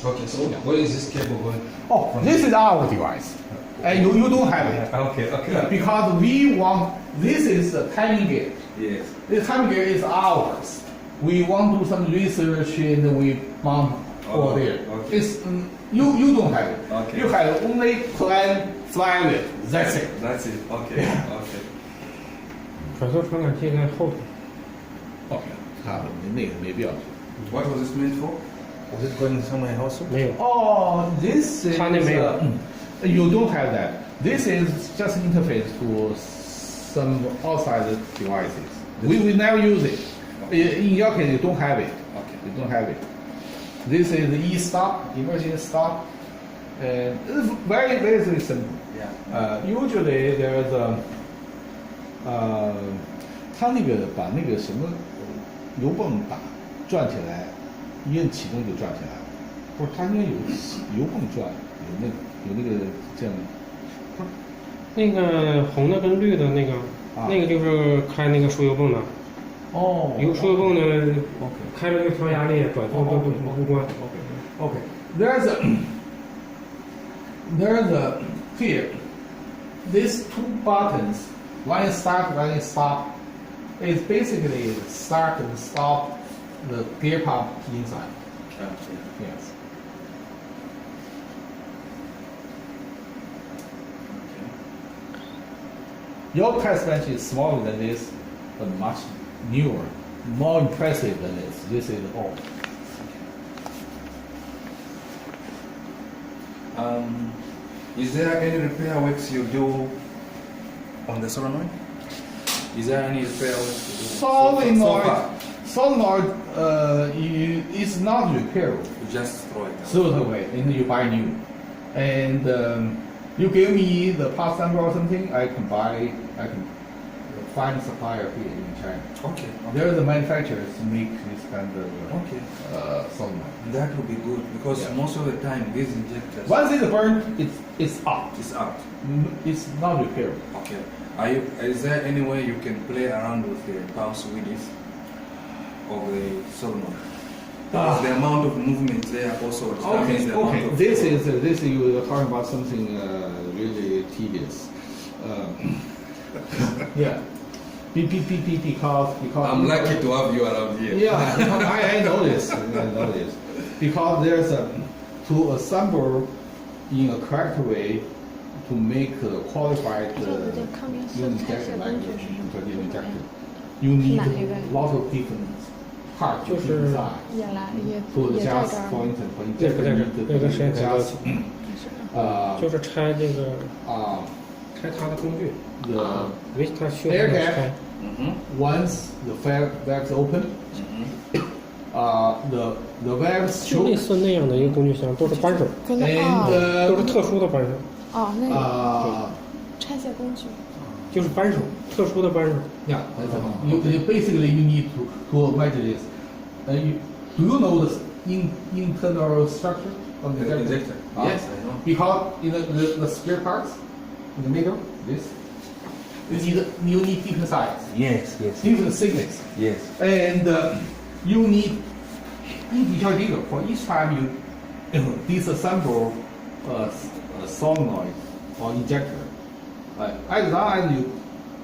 Okay, so where is this cable going? Oh, this is our device. And you don't have it. Okay. Because we want, this is the timing gate. Yes. This timing gate is ours. We want to do some research and we mount over there. Okay. It's, you don't have it. Okay. You have only plan, fly with, that's it. That's it. Okay. Okay. 转速传感器在后头。 OK，那个没必要。 What was this meant for? Was it going somewhere else? 没有。 Oh, this is. 它那没有。 You don't have that. This is just interface to some outside devices. We never use it. In your case, you don't have it. Okay. You don't have it. This is e-stop, emergency stop, and it's very very simple. Yeah. Usually there's a. 它那个把那个什么油泵转起来，一摁启动就转起来了。不是，它应该有油泵转，有那个这样。不是，那个红的跟绿的那个，那个就是开那个输油泵的。哦。有输油泵的 OK， 开着就调压力，转速不关。OK. There's a here. These two buttons, one is start, one is stop. It's basically start and stop the gear pump inside. Yes. Your test bench is smaller than this, but much newer, more impressive than this. This is all. Is there any repair works you do on the solenoid? Is there any repair works you do? Solenoid, it's not repairable. You just throw it out. Throw it away, and you buy new. And you give me the part number or something, I can find a supplier here in China. Okay. They're the manufacturers who make this kind of solenoid. That would be good because Yeah. most of the time these injectors. Once it's burned, it's out. It's out. It's not repairable. Okay. Is there any way you can play around with the pulse width of the solenoid? Because the amount of movement there also determines the amount of. This you are talking about something really tedious. Yeah. Because I'm lucky to have you around here. Yeah, because I know this. Because there's to assemble in a correct way to make a qualified injector like the injector. You need a lot of different parts inside to adjust, for instance, for injector need to adjust. 就是拆这个拆它的工具。 The 它需要 air 拆 gap. Once the valves open, the valves 就类 choke 似那样的一个工具箱，都是扳手， and 都是特殊的扳手，那个拆卸工具。就是扳手，特殊的扳手。 Yeah, basically you need to measure this. Do you know the internal structure of the injector? Yes, I know. because in the spare parts in the middle, this you need different size, Yes. different thickness, Yes. and you need individual for each time you disassemble a solenoid or injector. As long as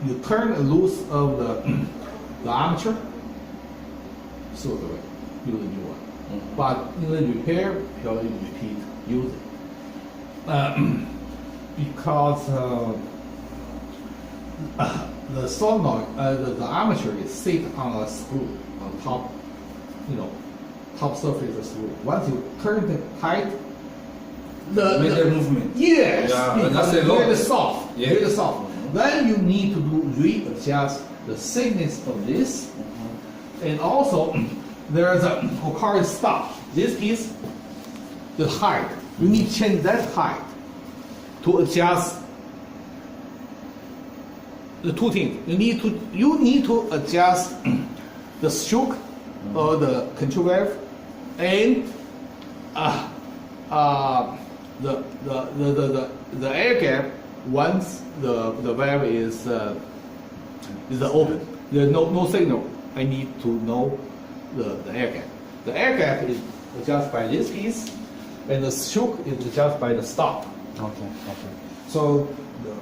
you turn loose of the armature, throw it away, use a new one. But in the repair, you repeat, use it. Because the solenoid, the armature is sit on a screw on top, top surface of the screw. Once you turn it tight, Major movement. Yes, Yeah, because that's a it's lot. very soft, Yeah. very soft. Then you need to readjust the thickness of this, and also there's a called stop. This is the height. You need to change that height to adjust the two things. You need to adjust the stroke of the control valve and the air gap once the valve is open. There's no signal. I need to know the air gap. The air gap is adjusted by this piece, and the shock is just by the stop. Okay. So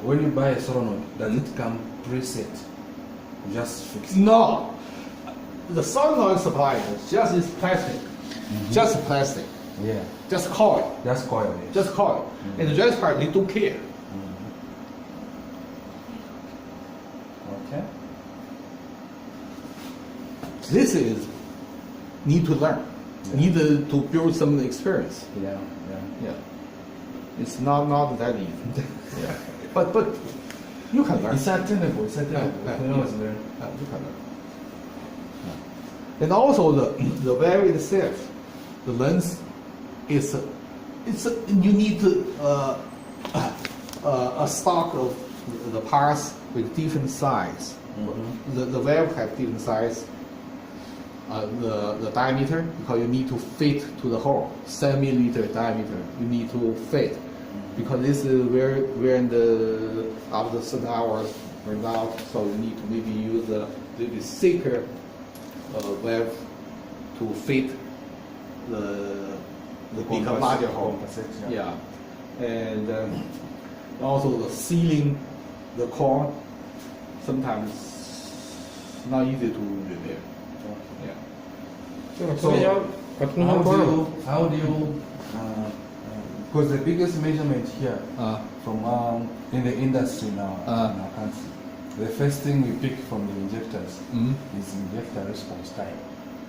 when you buy a solenoid, does it come preset? You just fix it. No, the solenoid supply is just plastic, just plastic, Yeah. just coil, Just coil. Yes. just coil, and the rest part they don't care. Okay. This is need to learn, need to build some experience. Yeah. Yeah, it's not that easy. Yeah, but you can learn. It's attainable. It's attainable. Yeah. You know, it's very. You can learn. Yeah. And also the valve itself, the lens is you need a stock of the parts with different size. The valve have different size. The diameter, because you need to fit to the hole, 7 millimeter diameter. You need to fit because this is where in the after certain hours burns out. So you need to maybe use a little bit thicker valve to fit the bigger larger hole. Yeah, and also the sealing the core sometimes not easy to repair. Yeah. 这个中间把中间关了。 How do you? Because the biggest measurement here from in the industry now in our country, the first thing we pick from the injectors is injector response time.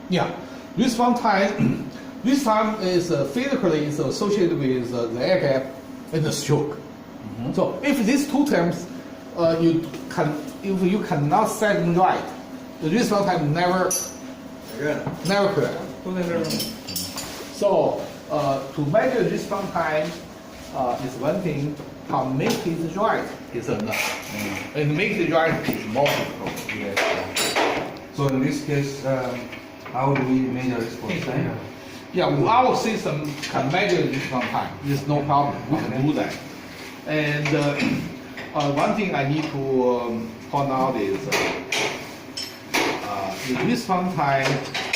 Yeah, response time. This time is physically is associated with the air gap and the stroke. So if these two terms if you cannot set them right, the response time never correct. So to measure response time is one thing. How make it right is another. And make it right is more difficult. Yes. So in this case, how do we measure response time? Yeah, our system can measure response time. There's no problem. We can do that. And one thing I need to point out is the response time,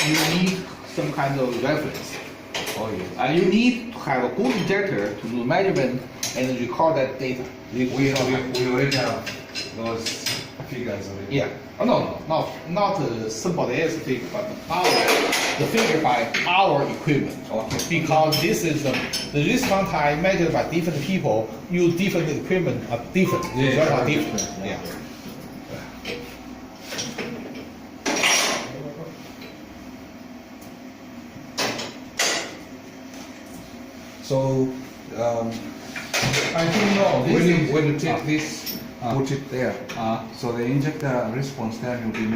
you need some kind of reference. Oh yes. You need to have a good injector to do measurement and record that data. We already have those figures already. Yeah. Oh, no, not somebody else's figure, but the figure by our equipment. Okay. Because this is the response time measured by different people, use different equipment are different. Yeah, Results are different. yeah. Yeah. So I don't know. when you take this, put it there. So the injector response time will be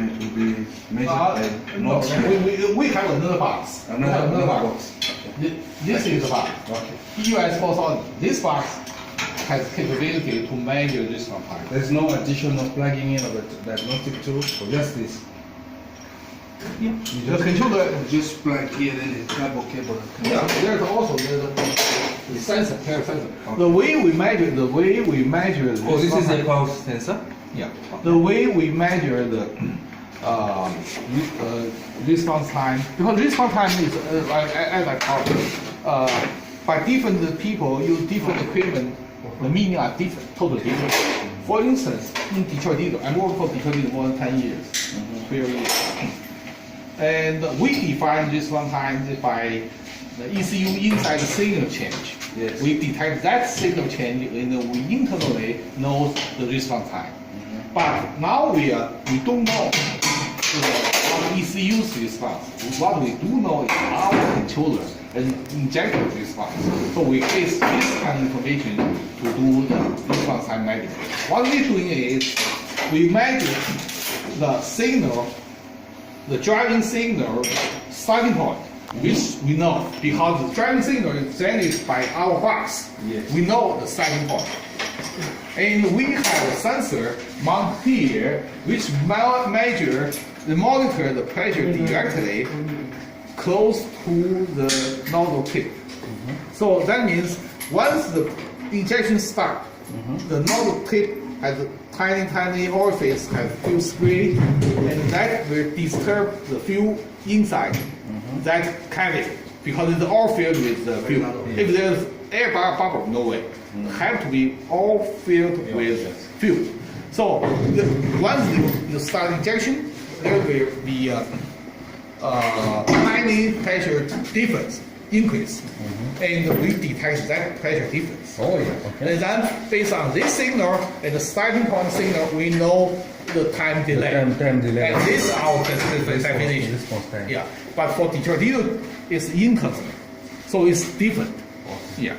measured by no, not we have another box. another box. This is the box. Okay. US on this box has capability to measure response time. There's no additional plugging in of a diagnostic tool, or just this. Yeah. The controller. Just plug here, then the cable. Yeah, there's also the sensor, hair sensor. The way we measure the Oh, this is a pulse sensor. yeah. The way we measure the response time, because response time is as I told you, by different people use different equipment, the meaning are different, totally different. For instance, in Detroit Diesel, I worked for Detroit Diesel more than 10 years, 12 years. And we define response time by the ECU inside the signal change. Yes. We detect that signal change and we internally know the response time. But now we don't know our ECU's response. What we do know is our controller and injector response. So we base this kind of information to do the response time measurement. What we're doing is we measure the signal, the driving signal starting point, which we know because the driving signal is generated by our box. Yes. We know the starting point. And we have a sensor mounted here which monitor the pressure directly close to the nozzle tip. So that means once the injection starts, the nozzle tip has a tiny orifice, has fuel spray, and that will disturb the fuel inside that cavity. because it's all filled with fuel. If there's air bubble, no way. Have to be all filled with fuel. So once you start injection, there will be a tiny pressure difference increase, and we detect that pressure difference. Oh yeah. Okay. And then based on this signal and the starting point signal, we know the time delay. Time delay. And this is our definition. Response time. Yeah, but for Detroit, it's inconstant, so it's different. Yeah.